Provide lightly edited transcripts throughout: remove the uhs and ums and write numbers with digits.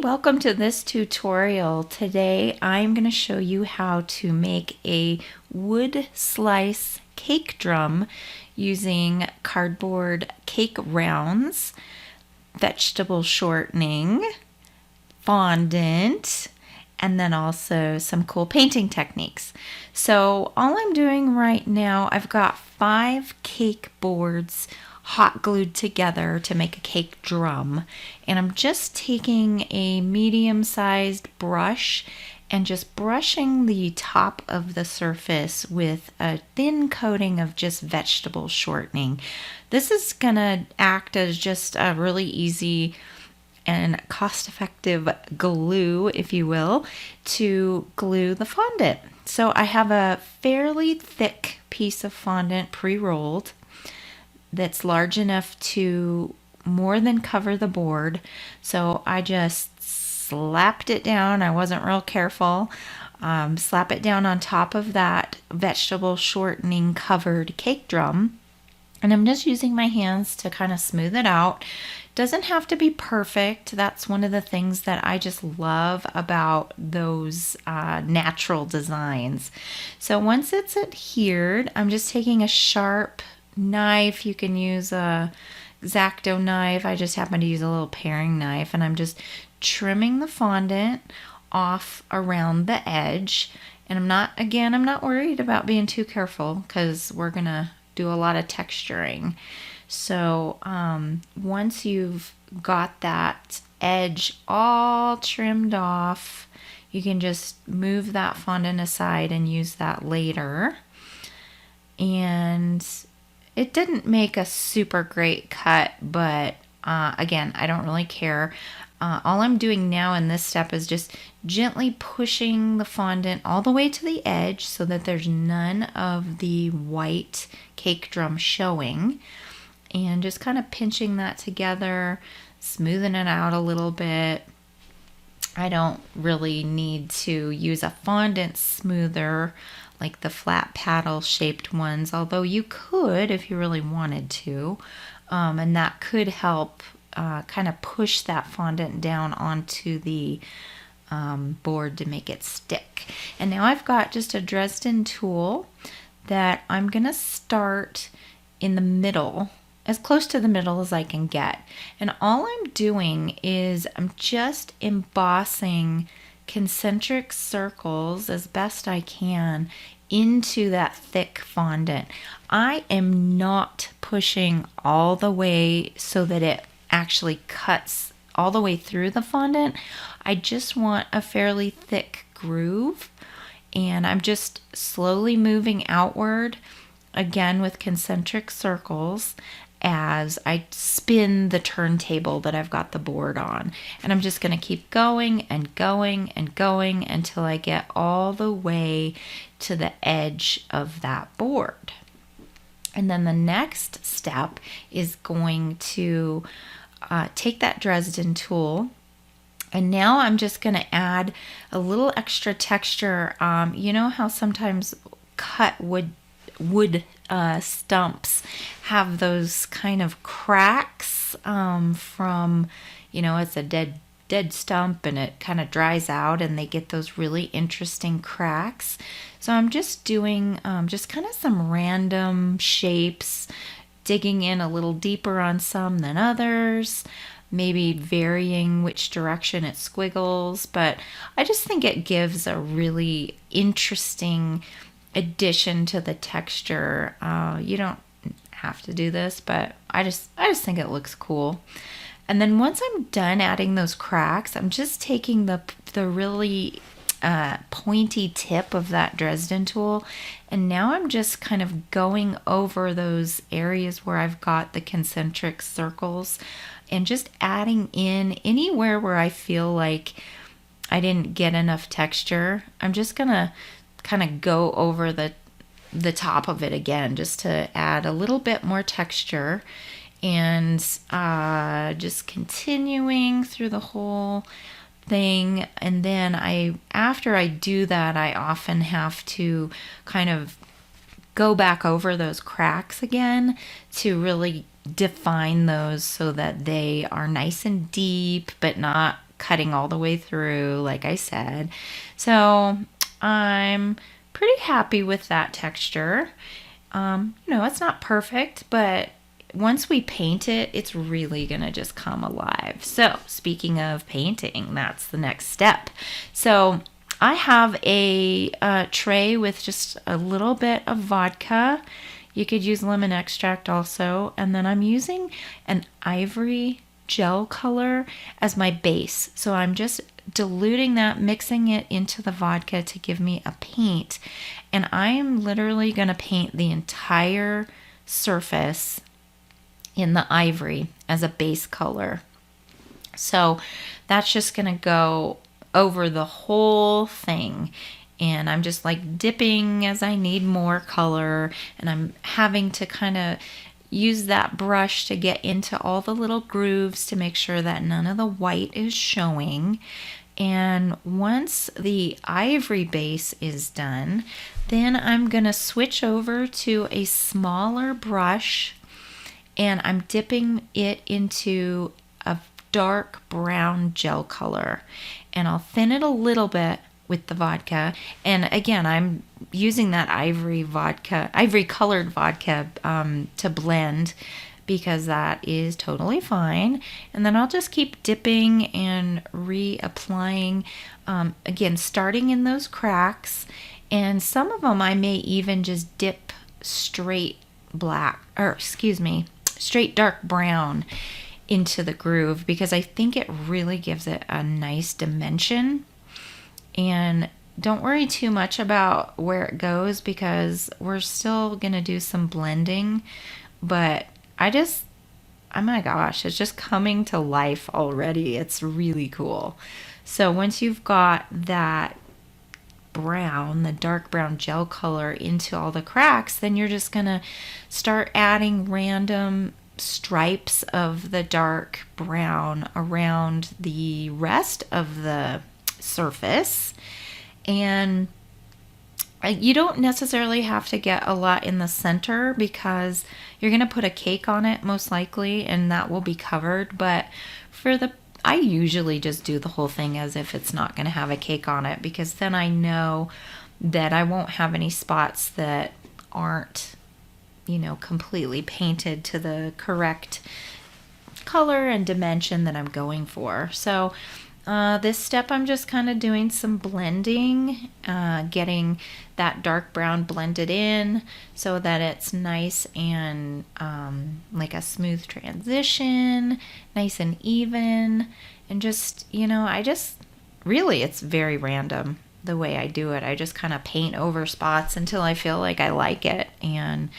welcome to this tutorial. Today I'm going to show you how to make a wood slice cake drum using cardboard cake rounds, vegetable shortening, fondant, and then also some cool painting techniques. So all I'm doing right now, I've got 5 cake boards hot glued together to make a cake drum, and I'm just taking a medium-sized brush and just brushing the top of the surface with a thin coating of just vegetable shortening. This is gonna act as just a really easy and cost-effective glue, if you will, to glue the fondant. So I have a fairly thick piece of fondant pre-rolled that's large enough to more than cover the board. So I just slapped it down. I wasn't real careful. Slap it down on top of that vegetable shortening covered cake drum. And I'm just using my hands to kind of smooth it out. Doesn't have to be perfect. That's one of the things that I just love about those natural designs. So once it's adhered, I'm just taking a sharp knife. You can use a X-Acto knife. I just happen to use a little paring knife, and I'm just trimming the fondant off around the edge. And I'm not worried about being too careful because we're gonna do a lot of texturing. So once you've got that edge all trimmed off, you can just move that fondant aside and use that later. And it didn't make a super great cut, but again, I don't really care. All I'm doing now in this step is just gently pushing the fondant all the way to the edge so that there's none of the white cake drum showing, and just kind of pinching that together, smoothing it out a little bit. I don't really need to use a fondant smoother like the flat paddle shaped ones, although you could if you really wanted to, and that could help kind of push that fondant down onto the board to make it stick. And now I've got just a Dresden tool that I'm gonna start in the middle, as close to the middle as I can get. And all I'm doing is I'm just embossing concentric circles as best I can into that thick fondant. I am not pushing all the way so that it actually cuts all the way through the fondant. I just want a fairly thick groove, and I'm just slowly moving outward, again with concentric circles, as I spin the turntable that I've got the board on. And I'm just going to keep going and going and going until I get all the way to the edge of that board. And then the next step is going to take that Dresden tool, and now I'm just going to add a little extra texture. You know how sometimes cut wood stumps have those kind of cracks from, it's a dead stump and it kind of dries out and they get those really interesting cracks. So I'm just doing just kind of some random shapes, digging in a little deeper on some than others, maybe varying which direction it squiggles, but I just think it gives a really interesting addition to the texture. You don't have to do this, but I just think it looks cool. And then once I'm done adding those cracks, I'm just taking the really pointy tip of that Dresden tool, and now I'm just kind of going over those areas where I've got the concentric circles and just adding in anywhere where I feel like I didn't get enough texture. I'm just gonna kind of go over the top of it again just to add a little bit more texture, and just continuing through the whole thing. And then after I do that, I often have to kind of go back over those cracks again to really define those so that they are nice and deep but not cutting all the way through, like I said. So I'm pretty happy with that texture. It's not perfect, but once we paint it, it's really gonna just come alive. So speaking of painting, that's the next step. So I have a tray with just a little bit of vodka. You could use lemon extract also. And then I'm using an ivory gel color as my base. So I'm just diluting that, mixing it into the vodka to give me a paint. And I am literally going to paint the entire surface in the ivory as a base color. So that's just going to go over the whole thing. And I'm just like dipping as I need more color, and I'm having to kind of use that brush to get into all the little grooves to make sure that none of the white is showing. And once the ivory base is done, then I'm gonna switch over to a smaller brush, and I'm dipping it into a dark brown gel color, and I'll thin it a little bit with the vodka. And again, I'm using that ivory colored vodka to blend, because that is totally fine. And then I'll just keep dipping and reapplying, again, starting in those cracks. And some of them I may even just dip straight dark brown into the groove, because I think it really gives it a nice dimension. And don't worry too much about where it goes, because we're still going to do some blending. But oh my gosh, it's just coming to life already. It's really cool. So once you've got that the dark brown gel color into all the cracks, then you're just going to start adding random stripes of the dark brown around the rest of the surface. And you don't necessarily have to get a lot in the center, because you're going to put a cake on it most likely, and that will be covered. But I usually just do the whole thing as if it's not going to have a cake on it, because then I know that I won't have any spots that aren't, completely painted to the correct color and dimension that I'm going for. So this step, I'm just kind of doing some blending, getting that dark brown blended in so that it's nice and like a smooth transition, nice and even. And just, it's very random the way I do it. I just kind of paint over spots until I feel like I like it. And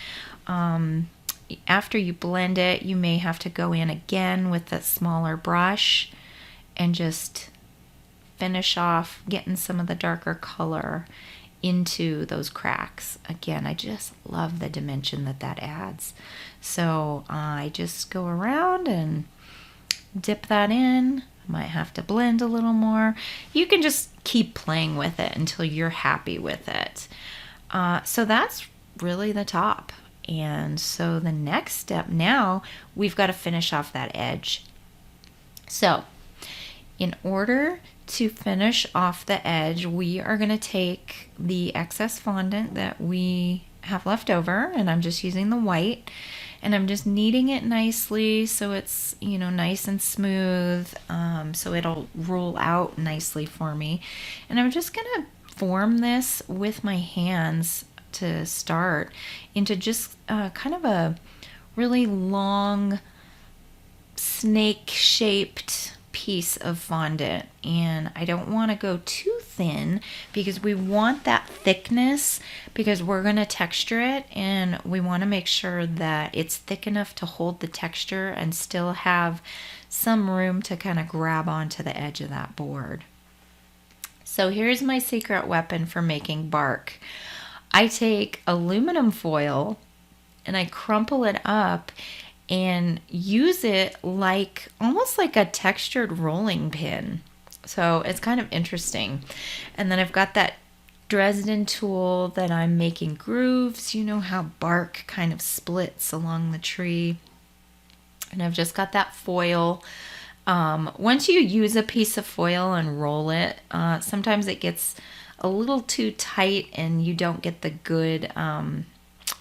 after you blend it, you may have to go in again with that smaller brush and just finish off getting some of the darker color into those cracks. Again, I just love the dimension that adds. So I just go around and dip that in. I might have to blend a little more. You can just keep playing with it until you're happy with it. So that's really the top. And so the next step now, we've got to finish off that edge. So in order to finish off the edge, we are going to take the excess fondant that we have left over, and I'm just using the white, and I'm just kneading it nicely so it's, nice and smooth, so it'll roll out nicely for me. And I'm just going to form this with my hands to start into just kind of a really long snake-shaped piece of fondant. And I don't want to go too thin, because we want that thickness, because we're going to texture it, and we want to make sure that it's thick enough to hold the texture and still have some room to kind of grab onto the edge of that board. So here's my secret weapon for making bark. I take aluminum foil and I crumple it up and use it almost like a textured rolling pin. So it's kind of interesting. And then I've got that Dresden tool that I'm making grooves. You know how bark kind of splits along the tree. And I've just got that foil Once you use a piece of foil and roll it, sometimes it gets a little too tight and you don't get the good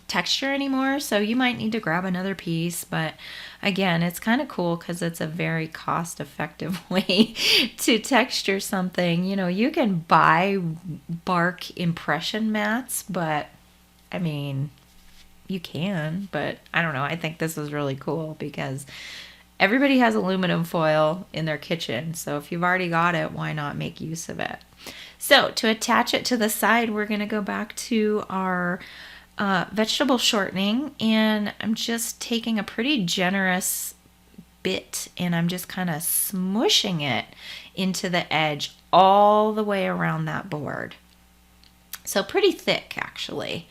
texture anymore. So you might need to grab another piece. But again, it's kind of cool because it's a very cost effective way to texture something. You know, you can buy bark impression mats, but I mean, you can, but I don't know. I think this is really cool because everybody has aluminum foil in their kitchen. So if you've already got it, why not make use of it? So to attach it to the side, we're going to go back to our vegetable shortening, and I'm just taking a pretty generous bit and I'm just kind of smushing it into the edge all the way around that board. So pretty thick actually.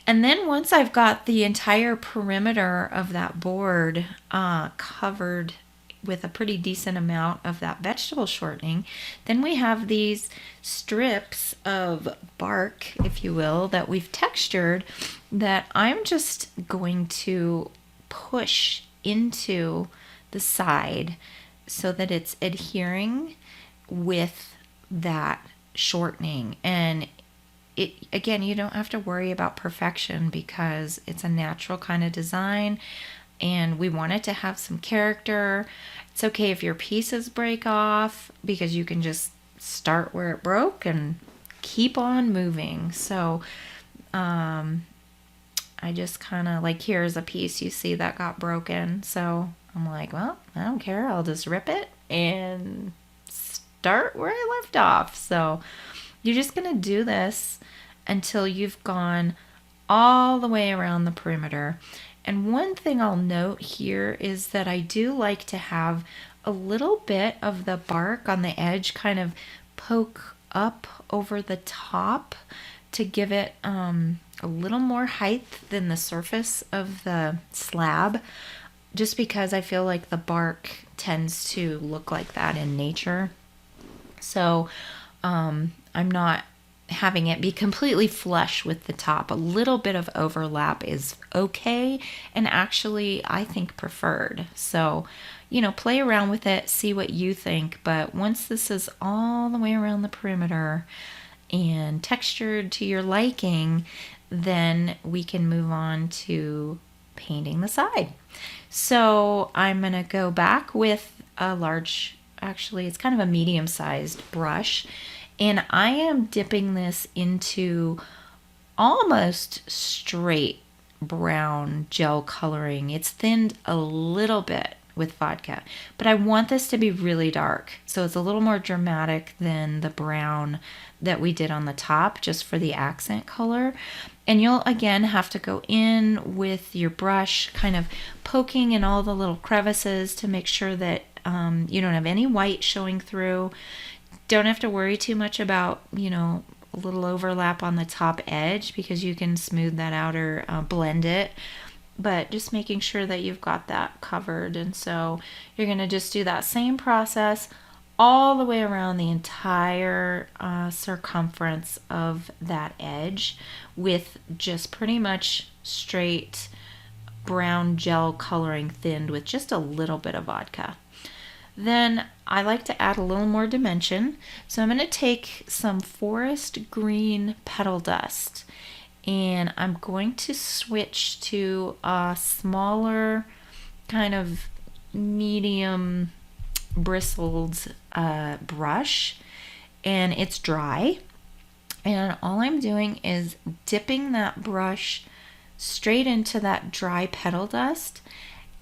And then once I've got the entire perimeter of that board covered with a pretty decent amount of that vegetable shortening, then we have these strips of bark, if you will, that we've textured that I'm just going to push into the side so that it's adhering with that shortening. And it, again, you don't have to worry about perfection because it's a natural kind of design and we want it to have some character. It's okay if your pieces break off because you can just start where it broke and keep on moving. So I just kind of like, here's a piece you see that got broken. So I'm like, well, I don't care. I'll just rip it and start where I left off. So you're just going to do this until you've gone all the way around the perimeter. And one thing I'll note here is that I do like to have a little bit of the bark on the edge kind of poke up over the top to give it a little more height than the surface of the slab, just because I feel like the bark tends to look like that in nature. So I'm not having it be completely flush with the top. A little bit of overlap is okay and actually I think preferred. So, you know, play around with it, see what you think. But once this is all the way around the perimeter and textured to your liking, then we can move on to painting the side. So I'm going to go back with a large, actually it's kind of a medium-sized brush, and I am dipping this into almost straight brown gel coloring. It's thinned a little bit with vodka, but I want this to be really dark. So it's a little more dramatic than the brown that we did on the top, just for the accent color. And you'll again have to go in with your brush, kind of poking in all the little crevices to make sure that you don't have any white showing through. Don't have to worry too much about, you know, a little overlap on the top edge because you can smooth that out or blend it. But just making sure that you've got that covered. And so you're going to just do that same process all the way around the entire circumference of that edge with just pretty much straight brown gel coloring thinned with just a little bit of vodka. Then I like to add a little more dimension. So I'm going to take some forest green petal dust and I'm going to switch to a smaller kind of medium bristled brush, and it's dry. And all I'm doing is dipping that brush straight into that dry petal dust,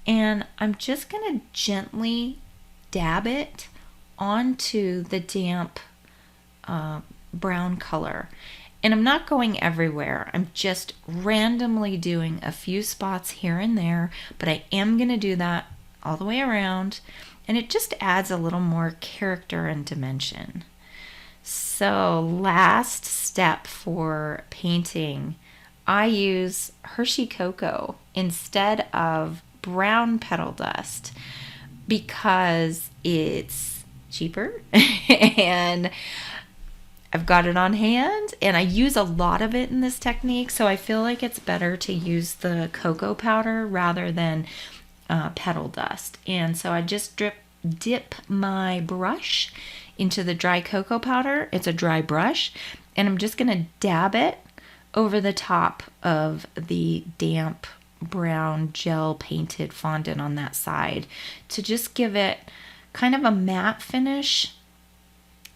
and I'm just going to gently dab it onto the damp brown color. And I'm not going everywhere. I'm just randomly doing a few spots here and there, but I am going to do that all the way around, and it just adds a little more character and dimension. So last step for painting, I use Hershey Cocoa instead of brown petal dust because it's cheaper and I've got it on hand and I use a lot of it in this technique, so I feel like it's better to use the cocoa powder rather than petal dust. And so I just drip dip my brush into the dry cocoa powder. It's a dry brush, and I'm just going to dab it over the top of the damp brown gel painted fondant on that side to just give it kind of a matte finish,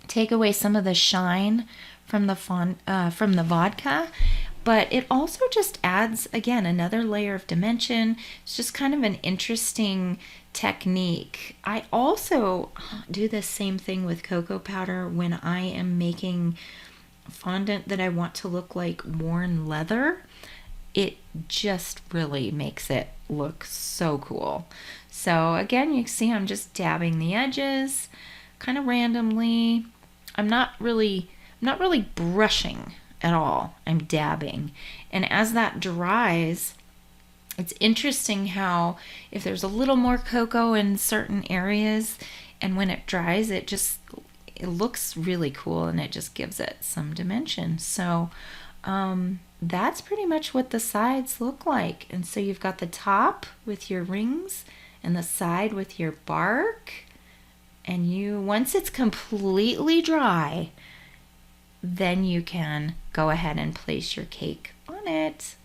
take away some of the shine from the vodka, but it also just adds, again, another layer of dimension. It's just kind of an interesting technique. I also do the same thing with cocoa powder when I am making fondant that I want to look like worn leather. It just really makes it look so cool. So again, you can see I'm just dabbing the edges kind of randomly. I'm not really brushing at all. I'm dabbing. And as that dries, it's interesting how if there's a little more cocoa in certain areas, and when it dries, it looks really cool, and it just gives it some dimension. So that's pretty much what the sides look like. And so you've got the top with your rings and the side with your bark. And once it's completely dry, then you can go ahead and place your cake on it.